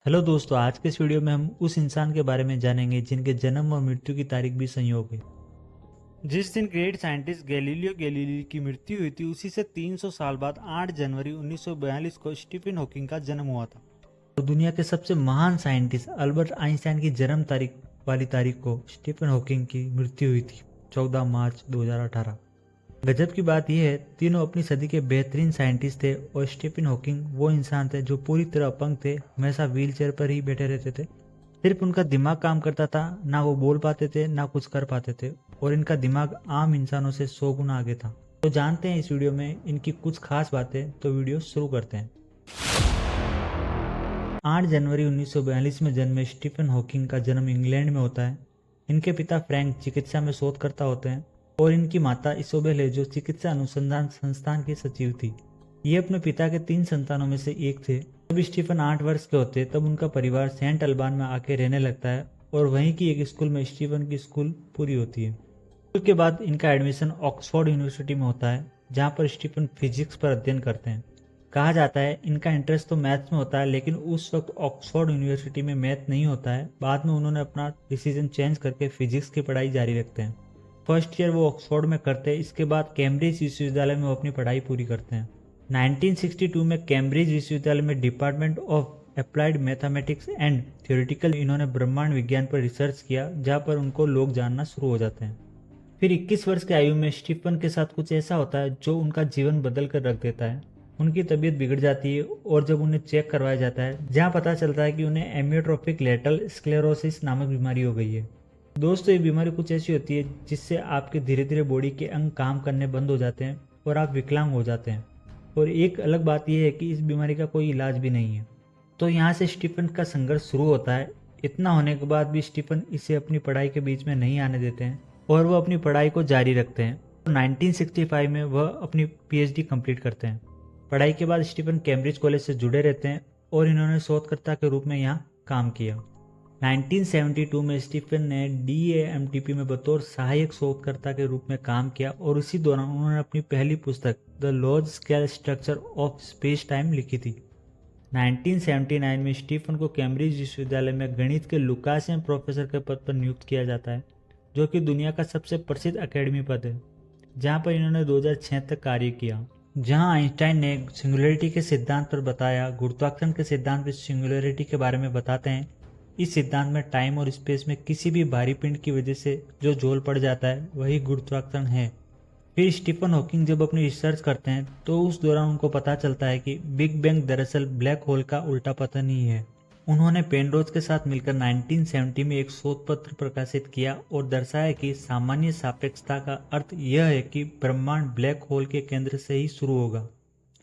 Hello दोस्तों, आज के इस वीडियो में हम उस इंसान के बारे में जानेंगे जिनके जन्म और मृत्यु की तारीख भी संयोग है। जिस दिन ग्रेट साइंटिस्ट गैलीलियो गैलीली की मृत्यु हुई थी उसी से 300 साल बाद 8 जनवरी 1942 को स्टीफन हॉकिंग का जन्म हुआ था। और दुनिया के सबसे महान साइंटिस्ट अल्बर्ट आइंस्टाइन की जन्म तारीख वाली तारीख को स्टीफन हॉकिंग की मृत्यु हुई थी 14 मार्च 2018। गजब की बात यह है, तीनों अपनी सदी के बेहतरीन साइंटिस्ट थे और स्टीफन हॉकिंग वो इंसान थे जो पूरी तरह अपंग थे, हमेशा व्हील चेयर पर ही बैठे रहते थे। सिर्फ उनका दिमाग काम करता था, ना वो बोल पाते थे ना कुछ कर पाते थे, और इनका दिमाग आम इंसानों से 100 गुना आगे था। तो जानते हैं इस वीडियो में इनकी कुछ खास बातें, तो वीडियो शुरू करते हैं। 8 जनवरी 1942 में जन्मे स्टीफन हॉकिंग का जन्म इंग्लैंड में होता है। इनके पिता फ्रैंक चिकित्सा में शोधकर्ता होते हैं और इनकी माता इsobel है जो चिकित्सा अनुसंधान संस्थान की सचिव थी। ये अपने पिता के 3 संतानों में से एक थे। जब स्टीफन 8 वर्ष के होते तब उनका परिवार सेंट अल्बान में आके रहने लगता है और वहीं की एक स्कूल में स्टीफन की स्कूल पूरी होती है। स्कूल के बाद इनका एडमिशन ऑक्सफोर्ड यूनिवर्सिटी में होता है जहाँ पर स्टीफन फिजिक्स पर अध्ययन करते हैं। कहा जाता है इनका इंटरेस्ट तो मैथ्स में होता है, लेकिन उस वक्त ऑक्सफोर्ड यूनिवर्सिटी में मैथ नहीं होता है। बाद में उन्होंने अपना डिसीजन चेंज करके फिजिक्स की पढ़ाई जारी रखते हैं। फर्स्ट ईयर वो ऑक्सफोर्ड में करते हैं, इसके बाद कैम्ब्रिज विश्वविद्यालय में वो अपनी पढ़ाई पूरी करते हैं। 1962 में कैम्ब्रिज विश्वविद्यालय में department of applied mathematics and theoretical इन्होंने ब्रह्मांड विज्ञान पर रिसर्च किया, जहाँ पर उनको लोग जानना शुरू हो जाते हैं। फिर 21 वर्ष की आयु में स्टीफन के साथ कुछ ऐसा होता है जो उनका जीवन बदल कर रख देता है। उनकी तबीयत बिगड़ जाती है और जब उन्हें चेक करवाया जाता है जहाँ पता चलता है कि उन्हें एमियोट्रोफिक लेटल स्क्लेरोसिस नामक बीमारी हो गई है। दोस्तों, ये बीमारी कुछ ऐसी होती है जिससे आपके धीरे धीरे बॉडी के अंग काम करने बंद हो जाते हैं और आप विकलांग हो जाते हैं। और एक अलग बात यह है कि इस बीमारी का कोई इलाज भी नहीं है। तो यहाँ से स्टीफन का संघर्ष शुरू होता है। इतना होने के बाद भी स्टीफन इसे अपनी पढ़ाई के बीच में नहीं आने देते हैं और वह अपनी पढ़ाई को जारी रखते हैं। 1965 में वह अपनी PhD कंप्लीट करते हैं। पढ़ाई के बाद स्टीफन कैम्ब्रिज कॉलेज से जुड़े रहते हैं और इन्होंने शोधकर्ता के रूप में यहाँ काम किया। 1972 में स्टीफन ने DAMTP में बतौर सहायक शोधकर्ता के रूप में काम किया और इसी दौरान उन्होंने अपनी पहली पुस्तक the large scale structure of space time लिखी थी। 1979 में स्टीफन को कैम्ब्रिज विश्वविद्यालय में गणित के लुकासियन प्रोफेसर के पद पर नियुक्त किया जाता है, जो कि दुनिया का सबसे प्रसिद्ध अकेडमी पद है, जहां पर इन्होंने 2006 तक कार्य किया। जहां आइंस्टाइन ने सिंगुलरिटी के सिद्धांत पर बताया, गुरुत्वाकर्षण के सिद्धांत में सिंगुलरिटी के बारे में बताते हैं। इस सिद्धांत में टाइम और स्पेस में किसी भी भारी पिंड की वजह से जो झोल पड़ जाता है वही गुरुत्वाकर्षण है। फिर स्टीफन हॉकिंग जब अपनी रिसर्च करते हैं तो उस दौरान उनको पता चलता है कि बिग बैंग दरअसल ब्लैक होल का उल्टा पतन ही है। उन्होंने पेनरोज के साथ मिलकर 1970 में एक शोध पत्र प्रकाशित किया और दर्शाया कि सामान्य सापेक्षता का अर्थ यह है कि ब्रह्मांड ब्लैक होल के केंद्र से ही शुरू होगा।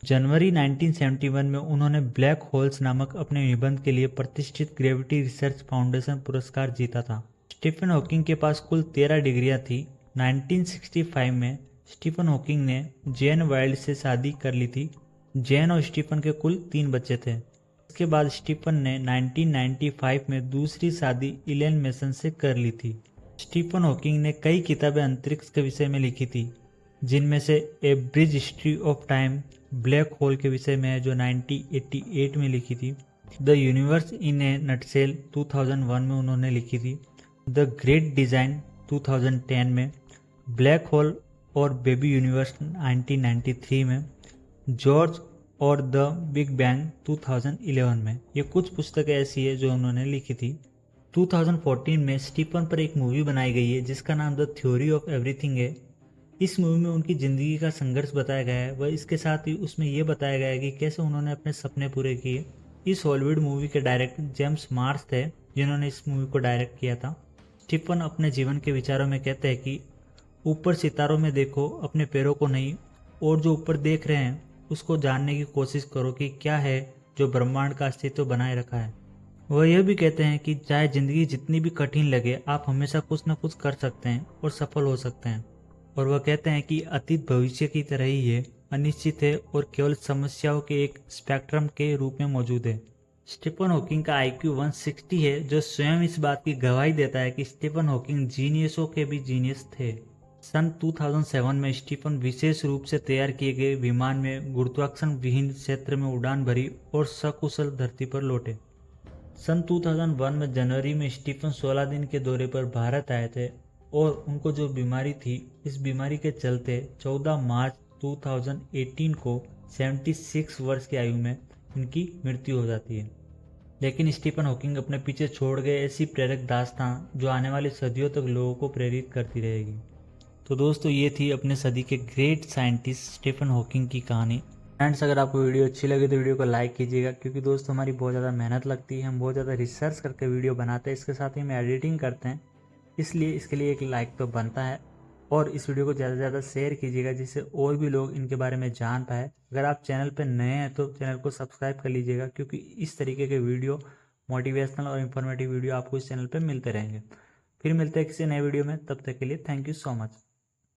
जनवरी 1971 में उन्होंने ब्लैक होल्स नामक अपने निबंध के लिए प्रतिष्ठित ग्रेविटी रिसर्च फाउंडेशन पुरस्कार जीता था। स्टीफन हॉकिंग के पास कुल 13 डिग्रियां थी। 1965 में स्टीफन हॉकिंग ने जेन वाइल्ड से शादी कर ली थी। जेन और स्टीफन के कुल 3 बच्चे थे। इसके बाद स्टीफन ने 1995 में दूसरी शादी इलेन मेसन से कर ली थी। स्टीफन हॉकिंग ने कई किताबें अंतरिक्ष के विषय में लिखी थी, जिनमें से a brief history of time black hole के विषय में है जो 1988 में लिखी थी। The universe in a nutshell 2001 में उन्होंने लिखी थी। द ग्रेट डिजाइन 2010 में, ब्लैक होल और बेबी यूनिवर्स 1993 में, जॉर्ज और द बिग बैंग 2011 में। ये कुछ पुस्तकें ऐसी है जो उन्होंने लिखी थी। 2014 में स्टीफन पर एक मूवी बनाई गई है जिसका नाम द थ्योरी ऑफ एवरीथिंग है। इस मूवी में उनकी ज़िंदगी का संघर्ष बताया गया है, वह इसके साथ ही उसमें यह बताया गया है कि कैसे उन्होंने अपने सपने पूरे किए। इस हॉलीवुड मूवी के डायरेक्टर जेम्स मार्श थे जिन्होंने इस मूवी को डायरेक्ट किया था। स्टीफन अपने जीवन के विचारों में कहते हैं कि ऊपर सितारों में देखो, अपने पैरों को नहीं, और जो ऊपर देख रहे हैं उसको जानने की कोशिश करो कि क्या है जो ब्रह्मांड का अस्तित्व बनाए रखा है। वह यह भी कहते हैं कि चाहे ज़िंदगी जितनी भी कठिन लगे, आप हमेशा कुछ न कुछ कर सकते हैं और सफल हो सकते हैं। और वह कहते हैं कि अतीत भविष्य की तरह ही है, अनिश्चित है और केवल समस्याओं के एक स्पेक्ट्रम के रूप में मौजूद है। स्टीफन हॉकिंग का IQ 160 है, जो स्वयं इस बात की गवाही देता है कि स्टीफन हॉकिंग जीनियसों के भी जीनियस थे। सन 2007 में स्टीफन विशेष रूप से तैयार किए गए विमान में गुरुत्वाकर्षण विहीन क्षेत्र में उड़ान भरी और सकुशल धरती पर लौटे। सन 2001 में जनवरी में स्टीफन 16 दिन के दौरे पर भारत आए थे और उनको जो बीमारी थी, इस बीमारी के चलते 14 मार्च 2018 को 76 वर्ष की आयु में इनकी मृत्यु हो जाती है। लेकिन स्टीफन हॉकिंग अपने पीछे छोड़ गए ऐसी प्रेरक दास्तां जो आने वाली सदियों तक लोगों को प्रेरित करती रहेगी। तो दोस्तों, ये थी अपने सदी के ग्रेट साइंटिस्ट स्टीफन हॉकिंग की कहानी। फ्रेंड्स, अगर आपको वीडियो अच्छी लगे तो वीडियो को लाइक कीजिएगा, क्योंकि दोस्तों हमारी बहुत ज़्यादा मेहनत लगती है, हम बहुत ज़्यादा रिसर्च करके वीडियो बनाते हैं, इसके साथ ही हम एडिटिंग करते हैं, इसलिए इसके लिए एक लाइक तो बनता है। और इस वीडियो को ज़्यादा से ज़्यादा शेयर कीजिएगा, जिससे और भी लोग इनके बारे में जान पाए। अगर आप चैनल पर नए हैं तो चैनल को सब्सक्राइब कर लीजिएगा, क्योंकि इस तरीके के वीडियो, मोटिवेशनल और इन्फॉर्मेटिव वीडियो आपको इस चैनल पर मिलते रहेंगे। फिर मिलते हैं किसी नए वीडियो में, तब तक के लिए थैंक यू सो मच।